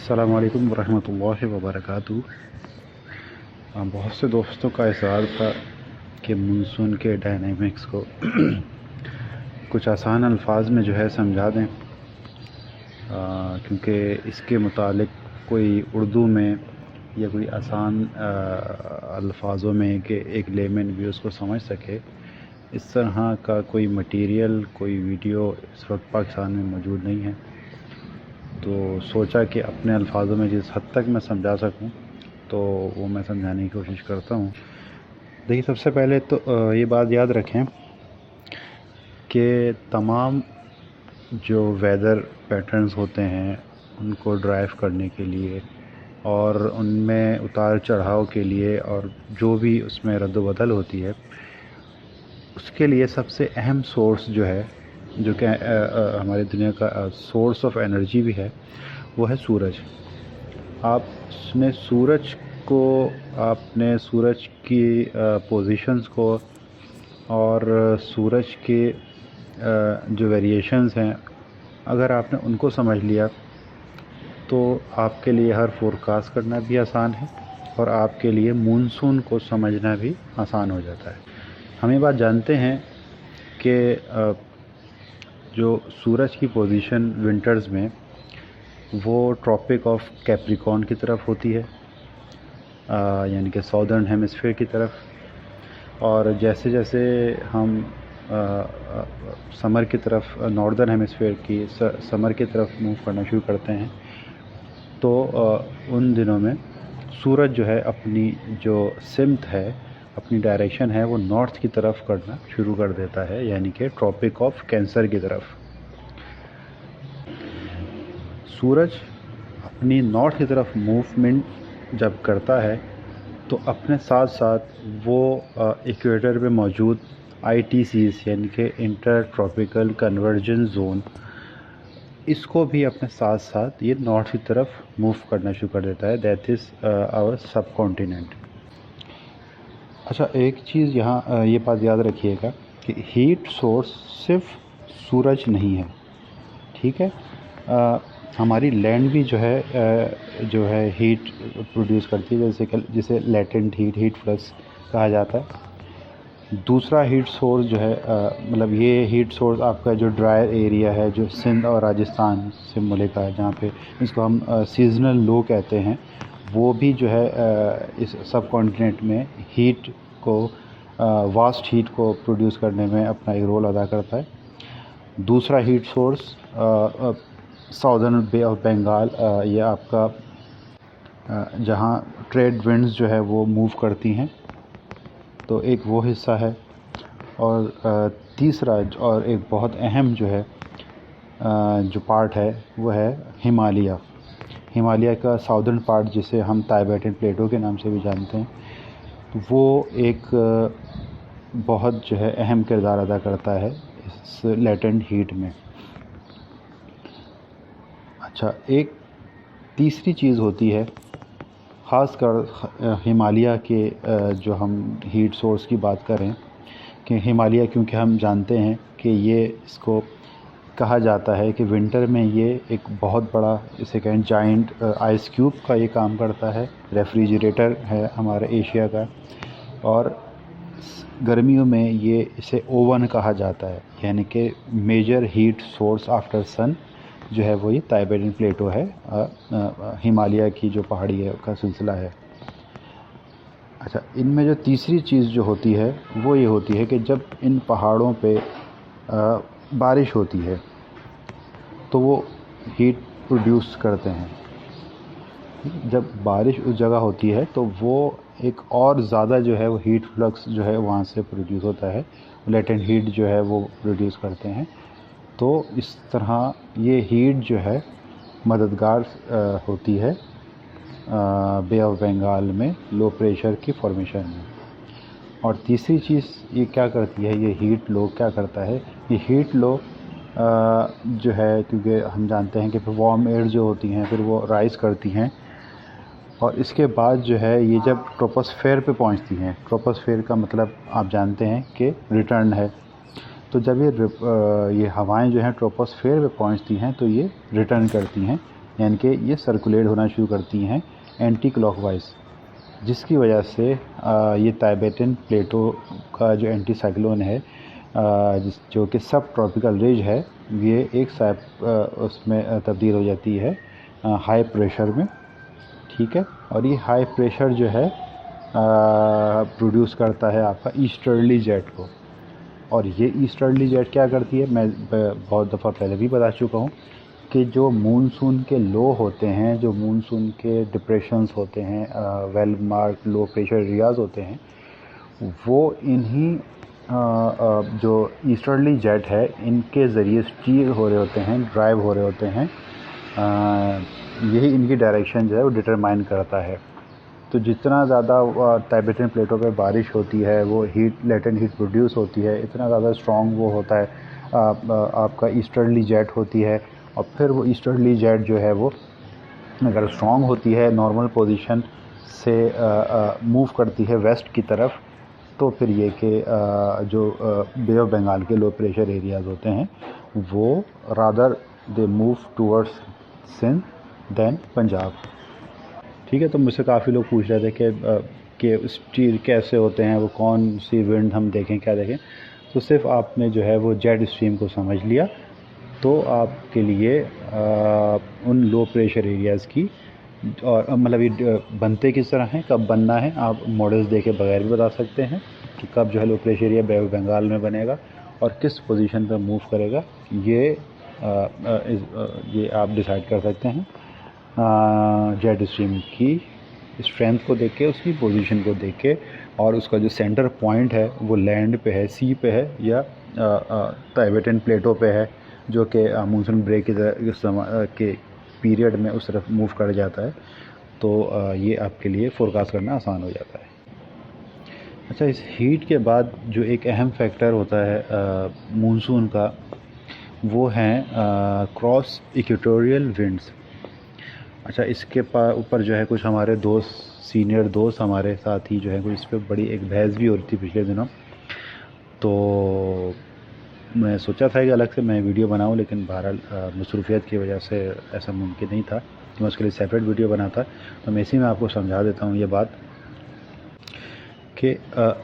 अस्सलामु अलैकुम वरहमतुल्लाहि वबरकातुहू। बहुत से दोस्तों का इज़हार था कि मानसून के डायनामिक्स को कुछ आसान अल्फाज में जो है समझा दें, क्योंकि इसके मुतालिक कोई उर्दू में या कोई आसान अल्फाजों में कि एक लेमन भी उसको समझ सके, इस तरह का कोई मटेरियल, कोई वीडियो इस वक्त पाकिस्तान में मौजूद नहीं है। तो सोचा कि अपने अल्फाजों में जिस हद तक मैं समझा सकूं तो वो मैं समझाने की कोशिश करता हूं। देखिए, सबसे पहले तो ये बात याद रखें कि तमाम जो वेदर पैटर्न्स होते हैं उनको ड्राइव करने के लिए और उनमें उतार चढ़ाव के लिए और जो भी उसमें रद्द-बदल होती है, उसके लिए सबसे अहम सोर्स जो है, जो कि हमारी दुनिया का सोर्स ऑफ एनर्जी भी है, वो है सूरज। आपने सूरज की पोजीशंस को और सूरज के जो वेरिएशंस हैं, अगर आपने उनको समझ लिया तो आपके लिए हर फोरकास्ट करना भी आसान है और आपके लिए मानसून को समझना भी आसान हो जाता है। हम ये बात जानते हैं कि जो सूरज की पोजीशन विंटर्स में वो ट्रॉपिक ऑफ कैप्रिकॉर्न की तरफ होती है, यानी कि सॉदर्न हेमिस्फीयर की तरफ। और जैसे जैसे हम समर की तरफ, नॉर्दर्न हेमिस्फीयर की समर की तरफ मूव करना शुरू करते हैं, तो उन दिनों में सूरज जो है अपनी जो सिमत है, अपनी डायरेक्शन है, वो नॉर्थ की तरफ करना शुरू कर देता है, यानी कि ट्रॉपिक ऑफ कैंसर की तरफ। सूरज अपनी नॉर्थ की तरफ मूवमेंट जब करता है तो अपने साथ साथ वो इक्वेटर पे मौजूद ITCs यानी कि इंटर ट्रॉपिकल कन्वर्जेंस जोन, इसको भी अपने साथ साथ ये नॉर्थ की तरफ मूव करना शुरू कर देता है। दैट इज़ आवर सब कॉन्टिनेंट। अच्छा, एक चीज़ यहाँ ये बात याद रखिएगा कि हीट सोर्स सिर्फ सूरज नहीं है, ठीक है। हमारी लैंड भी जो है हीट प्रोड्यूस करती है, जिसे लेटेंट हीट फ्लक्स कहा जाता है। दूसरा हीट सोर्स जो है, मतलब ये हीट सोर्स आपका जो ड्राई एरिया है, जो सिंध और राजस्थान से मुल्क है, जहाँ पे इसको हम सीजनल लो कहते हैं, वो भी जो है इस सब कॉन्टिनेंट में हीट को, वास्ट हीट को प्रोड्यूस करने में अपना एक रोल अदा करता है। दूसरा heat source southern Bay of Bengal, ये आपका जहाँ ट्रेड विंड्स जो है वो मूव करती हैं, तो एक वो हिस्सा है। और तीसरा और एक बहुत अहम जो है जो पार्ट है, वो है हिमालय का साउदर्न पार्ट, जिसे हम टाइबेटन प्लेटो के नाम से भी जानते हैं। तो वो एक बहुत जो है अहम किरदार अदा करता है इस लेटेंट हीट में। अच्छा, एक तीसरी चीज़ होती है, ख़ासकर हिमालय के जो हम हीट सोर्स की बात करें, कि हिमालय, क्योंकि हम जानते हैं कि ये इसको कहा जाता है कि विंटर में ये एक बहुत बड़ा, इसे कहें जाइंट आइस क्यूब का ये काम करता है, रेफ्रिजरेटर है हमारे एशिया का। और गर्मियों में ये इसे ओवन कहा जाता है, यानी कि major heat source after sun जो है वो ये टाइबेटन प्लेटो है, हिमालय की जो पहाड़ी है का सिलसिला है। अच्छा, इनमें जो तीसरी चीज़ जो होती है वो ये होती है कि जब इन पहाड़ों पे बारिश होती है तो वो हीट प्रोड्यूस करते हैं। जब बारिश उस जगह होती है तो वो एक और ज़्यादा जो है वो हीट फ्लक्स जो है वहाँ से प्रोड्यूस होता है, लेटेंट हीट जो है वो प्रोड्यूस करते हैं। तो इस तरह ये हीट जो है मददगार होती है बे ऑफ बंगाल में लो प्रेशर की फॉर्मेशन में। और तीसरी चीज़ ये क्या करती है, ये हीट लो क्या करता है, ये हीट लो जो है, क्योंकि हम जानते हैं कि फिर वार्म एयर जो होती हैं फिर वो राइज़ करती हैं, और इसके बाद जो है ये जब ट्रोपोस्फेयर पे पहुंचती हैं, ट्रोपोस्फेयर का मतलब आप जानते हैं कि रिटर्न है, तो जब ये हवाएं जो हैं ट्रोपोस्फेयर पे पहुंचती हैं तो ये रिटर्न करती हैं यानी कि ये सर्कुलेट होना शुरू करती हैं एंटी क्लॉकवाइज, जिसकी वजह से ये टाइबेटन प्लेटो का जो एंटी साइक्लोन है जो कि सब ट्रॉपिकल रेंज है, ये एक उसमें तब्दील हो जाती है हाई प्रेशर में। ठीक है, और ये हाई प्रेशर जो है प्रोड्यूस करता है आपका ईस्टर्ली जेट को। और ये ईस्टर्ली जेट क्या करती है, मैं बहुत दफ़ा पहले भी बता चुका हूँ कि जो मूनसून के लो होते हैं, जो मूनसून के डिप्रेशंस होते हैं, well mark low pressure areas होते हैं, वो इन्हीं जो ईस्टर्ली जेट है इनके ज़रिए स्टीयर हो रहे होते हैं, ड्राइव हो रहे होते हैं। यही इनकी डायरेक्शन जो है वो डिटरमाइन करता है। तो जितना ज़्यादा टाइबेटन प्लेटों पे बारिश होती है, वो हीट लेटेंट हीट प्रोड्यूस होती है, इतना ज़्यादा स्ट्रॉन्ग वो होता है आपका ईस्टर्ली जेट होती है। और फिर वो ईस्टर्ली जेट जो है वो अगर स्ट्रॉन्ग होती है, नॉर्मल पोजीशन से मूव करती है वेस्ट की तरफ, तो फिर ये कि जो बे ऑफ बंगाल के लो प्रेशर एरियाज़ होते हैं वो rather they move towards Sindh then Punjab. ठीक है, तो मुझसे काफ़ी लोग पूछ रहे थे कि स्टीर कैसे होते हैं, वो कौन सी विंड हम देखें, क्या देखें। तो सिर्फ आपने जो है वो जेट स्ट्रीम को समझ लिया तो आपके लिए उन लो प्रेशर एरियाज़ की और मतलब ये बनते किस तरह हैं, कब बनना है, आप मॉडल्स देखे बगैर भी बता सकते हैं कि कब जो है low pressure area Bay of Bengal में बनेगा और किस पोजीशन पर मूव करेगा। ये आप डिसाइड कर सकते हैं जेट स्ट्रीम की स्ट्रेंथ को देख के, उसकी पोजीशन को देख के, और उसका जो सेंटर पॉइंट है वो लैंड पे है, सी पे है, या टाइबेटन प्लेटो पे है, जो कि मानसून ब्रेक के पीरियड में उस तरफ मूव कर जाता है। तो ये आपके लिए फोरकास्ट करना आसान हो जाता है। अच्छा, इस हीट के बाद जो एक अहम फैक्टर होता है मानसून का, वो हैं क्रॉस इक्वेटोरियल विंड्स। अच्छा, इसके ऊपर जो है कुछ हमारे दोस्त, सीनियर दोस्त हमारे साथ ही जो है कुछ इस पर बड़ी एक बहस भी हो रही थी पिछले दिनों। तो मैं सोचा था कि अलग से मैं वीडियो बनाऊं, लेकिन बहरहाल मसरूफियत की वजह से ऐसा मुमकिन नहीं था कि मैं उसके लिए सेपरेट वीडियो बनाता। तो मैं इसी में आपको समझा देता हूं ये बात कि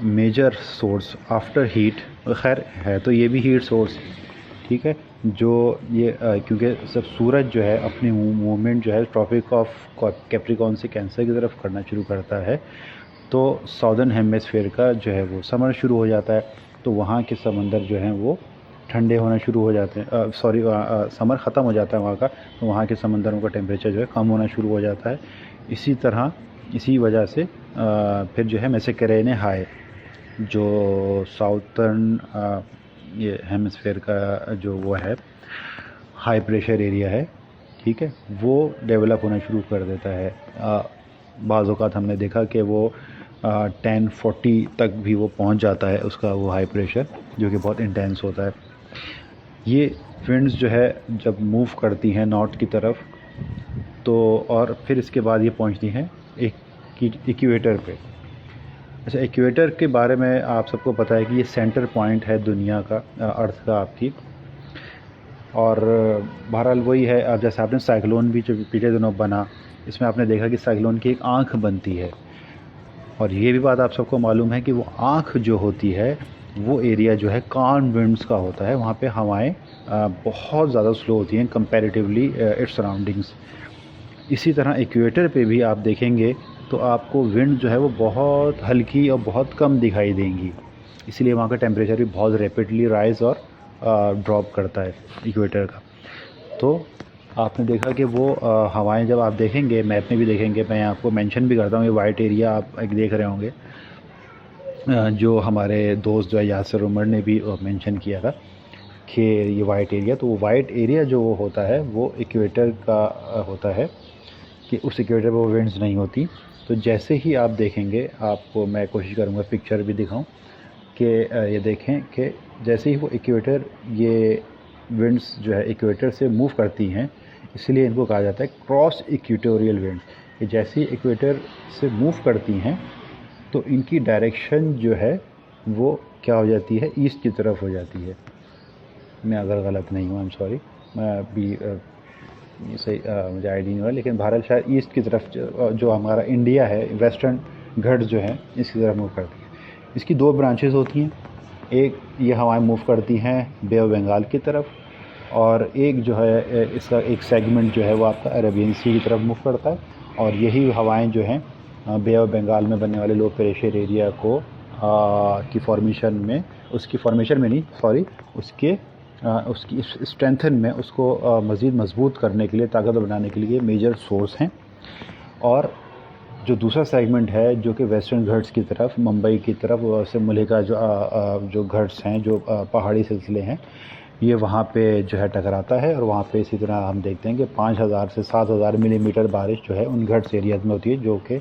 मेजर सोर्स आफ्टर हीट, खैर है तो ये भी हीट सोर्स, ठीक है, जो ये क्योंकि सब सूरज जो है अपनी मूवमेंट जो है ट्रॉपिक ऑफ कैप्रिकॉर्न से कैंसर की तरफ करना शुरू करता है, तो साउदर्न हेमिस्फीयर का जो है वो समर शुरू हो जाता है, तो वहाँ के समंदर जो हैं वो ठंडे होना शुरू हो जाते हैं। समर ख़त्म हो जाता है वहाँ का, तो वहाँ के समंदरों का टेम्परेचर जो है कम होना शुरू हो जाता है। इसी तरह इसी वजह से फिर जो है मैसेकरेने हाई, जो साउथर्न ये हेमिस्फीयर का जो वो है हाई प्रेशर एरिया है, ठीक है, वो डेवलप होना शुरू कर देता है। बाज़ औक़ात हमने देखा कि वो 1040 तक भी वो पहुंच जाता है उसका वो हाई प्रेशर, जो कि बहुत इंटेंस होता है। ये विंड्स जो है जब मूव करती हैं नॉर्थ की तरफ, तो और फिर इसके बाद ये पहुंचती हैं इक्वेटर पे। अच्छा, इक्वेटर के बारे में आप सबको पता है कि ये सेंटर पॉइंट है दुनिया का, अर्थ का आपकी। और बहरहाल वही है, अब जैसे आपने साइक्लोन भी जो पिछले दिनों बना, इसमें आपने देखा कि साइक्लोन की एक आँख बनती है, और ये भी बात आप सबको मालूम है कि वो आँख जो होती है वो एरिया जो है काल्म विंड्स का होता है, वहाँ पे हवाएं बहुत ज़्यादा स्लो होती हैं कंपैरेटिवली इट्स सराउंडिंग्स। इसी तरह इक्वेटर पे भी आप देखेंगे तो आपको विंड जो है वो बहुत हल्की और बहुत कम दिखाई देंगी, इसलिए वहाँ का टेम्परेचर भी बहुत रैपिडली राइज और ड्रॉप करता है इक्वेटर का। तो आपने देखा कि वो हवाएं जब आप देखेंगे, मैप में भी देखेंगे, मैं आपको मेंशन भी करता हूँ, ये वाइट एरिया आप देख रहे होंगे, जो हमारे दोस्त जो है यासिर उमर ने भी मेंशन किया था कि ये वाइट एरिया, तो वो वाइट एरिया जो होता है वो इक्वेटर का होता है, कि उस इक्वेटर पर वो विंड्स नहीं होती। तो जैसे ही आप देखेंगे, आपको मैं कोशिश करूँगा पिक्चर भी दिखाऊँ कि ये देखें कि जैसे ही वो इक्वेटर, ये विंड्स जो है इक्वेटर से मूव करती हैं, इसलिए इनको कहा जाता है क्रॉस इक्वेटोरियल विंड, कि जैसे ही इक्वेटर से मूव करती हैं तो इनकी डायरेक्शन जो है वो क्या हो जाती है, ईस्ट की तरफ हो जाती है। मैं अगर गलत नहीं हूँ, आई एम सॉरी, मैं अभी ये सही मुझे आइडिया नहीं हो रहा, लेकिन बहरहाल शायद ईस्ट की तरफ जो हमारा इंडिया है, वेस्टर्न घाट्स जो हैं इसकी तरफ मूव करती है। इसकी दो ब्रांचेस होती हैं, एक ये हवाएं मूव करती हैं बे ऑफ बंगाल की तरफ, और एक जो है इसका एक सेगमेंट जो है वो आपका अरेबियन सी की तरफ मूव करता है, और यही हवाएं जो हैं बे ऑफ बंगाल में बनने वाले लो प्रेशर एरिया को की फॉर्मेशन में, उसकी फॉर्मेशन में नहीं सॉरी, उसकी स्ट्रेंथन में, उसको मज़ीद मजबूत करने के लिए, ताकतवर बनाने के लिए मेजर सोर्स हैं। और जो दूसरा सेगमेंट है जो कि वेस्टर्न घाट्स की तरफ, मुंबई की तरफ से मुल्क का जो घाट्स हैं, जो पहाड़ी सिलसिले हैं, ये वहाँ पे जो है टकराता है, और वहाँ पे इसी तरह हम देखते हैं कि 5000 से 7000 मिलीमीटर बारिश जो है उन घाट्स एरियाज में होती है, जो कि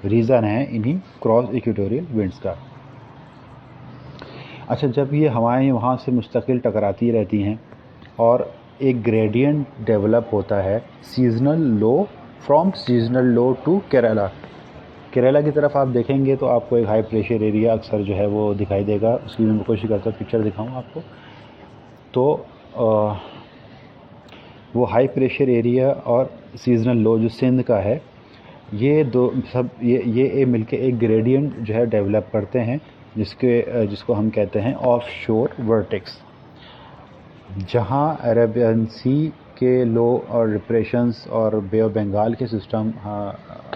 रीज़न है इन्हीं क्रॉस इक्वेटोरियल विंड्स का। अच्छा, जब ये हवाएं वहाँ से मुस्तकिल टकराती रहती हैं और एक ग्रेडियंट डेवलप होता है seasonal low, from seasonal low to Kerala. Kerala की तरफ आप देखेंगे तो आपको एक हाई प्रेशर एरिया अक्सर जो है वो दिखाई देगा, उसकी भी मैं कोशिश करता हूँ पिक्चर दिखाऊँ आपको। तो वो हाई प्रेशर एरिया और सीजनल लो जो सिंध का है, ये दो सब ये मिलके एक ग्रेडियंट जो है डेवलप करते हैं, जिसको हम कहते हैं ऑफ शोर वर्टेक्स। जहाँ अरेबियन सी के लो और डिप्रेशंस और बे ऑफ बंगाल के सिस्टम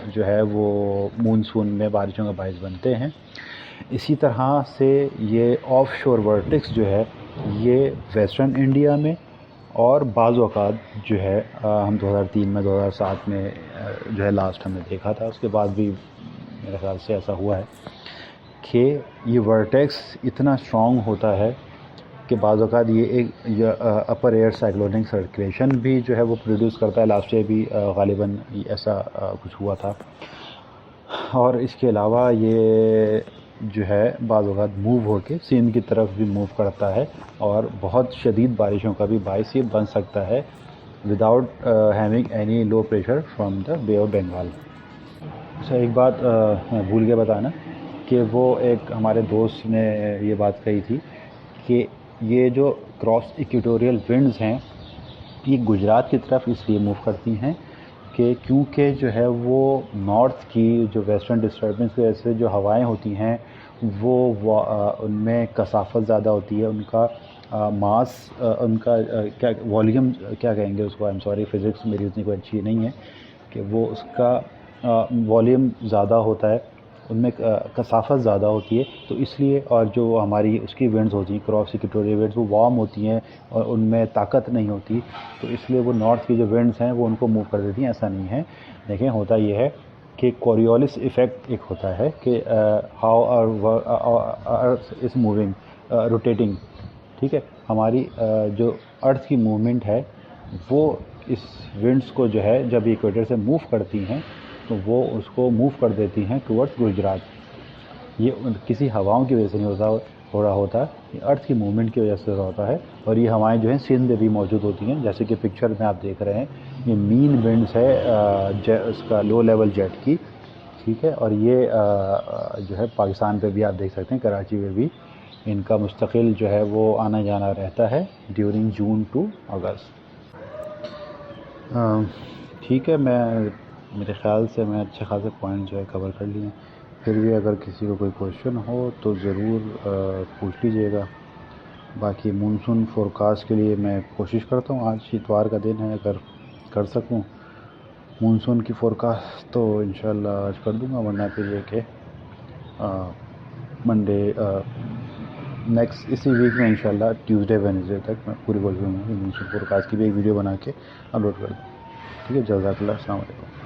जो है वो मूनसून में बारिशों का बायस बनते हैं, इसी तरह से ये ऑफ शोर वर्टेक्स जो है ये वेस्टर्न इंडिया में, और बाज़ औक़ात जो है हम 2003 में 2007 में जो है लास्ट हमने देखा था, उसके बाद भी मेरे ख्याल से ऐसा हुआ है कि ये वर्टेक्स इतना स्ट्रॉन्ग होता है कि बाज़ औक़ात ये एक अपर एयर साइक्लोनिक सर्कुलेशन भी जो है वो प्रोड्यूस करता है। लास्ट ईयर भी ग़ालिबन ऐसा कुछ हुआ था। और इसके अलावा ये जो है बाज़ औक़ात मूव होके सिंध की तरफ भी मूव करता है, और बहुत शदीद बारिशों का भी बाइस ये बन सकता है without having any low pressure from the Bay of Bengal. अच्छा, एक बात मैं भूल गया बताना कि वो एक हमारे दोस्त ने ये बात कही थी कि ये जो क्रॉस इक्वेटोरियल विंड्स हैं ये गुजरात की तरफ इसलिए मूव करती हैं कि क्योंकि जो है वो नॉर्थ की जो वेस्टर्न डिस्टर्बेंस की वजह से जो हवाएं होती हैं वो उनमें कसाफत ज़्यादा होती है, उनका मास, उनका क्या वॉल्यूम क्या कहेंगे उसको, आई एम सॉरी फिज़िक्स मेरी उतनी कोई अच्छी नहीं है, कि वो उसका वॉल्यूम ज़्यादा होता है, उनमें कसाफत ज़्यादा होती है, तो इसलिए। और जो हमारी उसकी विंड्स होती हैं क्रॉस इक्वेटोरियल विंड्स, वो वार्म होती हैं और उनमें ताकत नहीं होती, तो इसलिए वो नॉर्थ की जो विंड्स हैं वो उनको मूव कर देती हैं। ऐसा नहीं है, देखें होता ये है कि कोरियोलिस इफ़ेक्ट एक होता है कि how earth is moving, rotating, ठीक है। हमारी जो अर्थ की मूवमेंट है वो इस विंड्स को जो है जब इक्वेटर से मूव करती हैं तो वो उसको मूव कर देती हैं टुवर्ड्स गुजरात। ये किसी हवाओं की वजह से नहीं हो रहा होता, ये अर्थ की मूवमेंट की वजह से हो रहा होता है। और ये हवाएं जो हैं सिंध में भी मौजूद होती हैं, जैसे कि पिक्चर में आप देख रहे हैं, ये मीन विंड्स है उसका लो लेवल जेट की, ठीक है। और ये जो है पाकिस्तान पे भी आप देख सकते हैं, कराची में भी इनका मुस्तकिल जो है वो आना जाना रहता है ड्यूरिंग जून टू अगस्त। ठीक है, मेरे ख़्याल से मैं अच्छे खासे पॉइंट जो है कवर कर लिए हैं। फिर भी अगर किसी को कोई क्वेश्चन हो तो ज़रूर पूछ लीजिएगा। बाकी मानसून फोरकास्ट के लिए मैं कोशिश करता हूँ, आज इतवार का दिन है, अगर कर सकूँ मानसून की फोरकास्ट तो इंशाल्लाह आज कर दूँगा, वरना फिर ये कि मंडे नेक्स्ट इसी वीक में इंशाल्लाह ट्यूसडे वेडनेसडे तक मैं पूरी कोशिश करूँगा कि मानसून फोरकास्ट की भी एक वीडियो बना के अपलोड कर दूँ। ठीक है, जज़ाकल्लाह, अस्सलाम वालेकुम।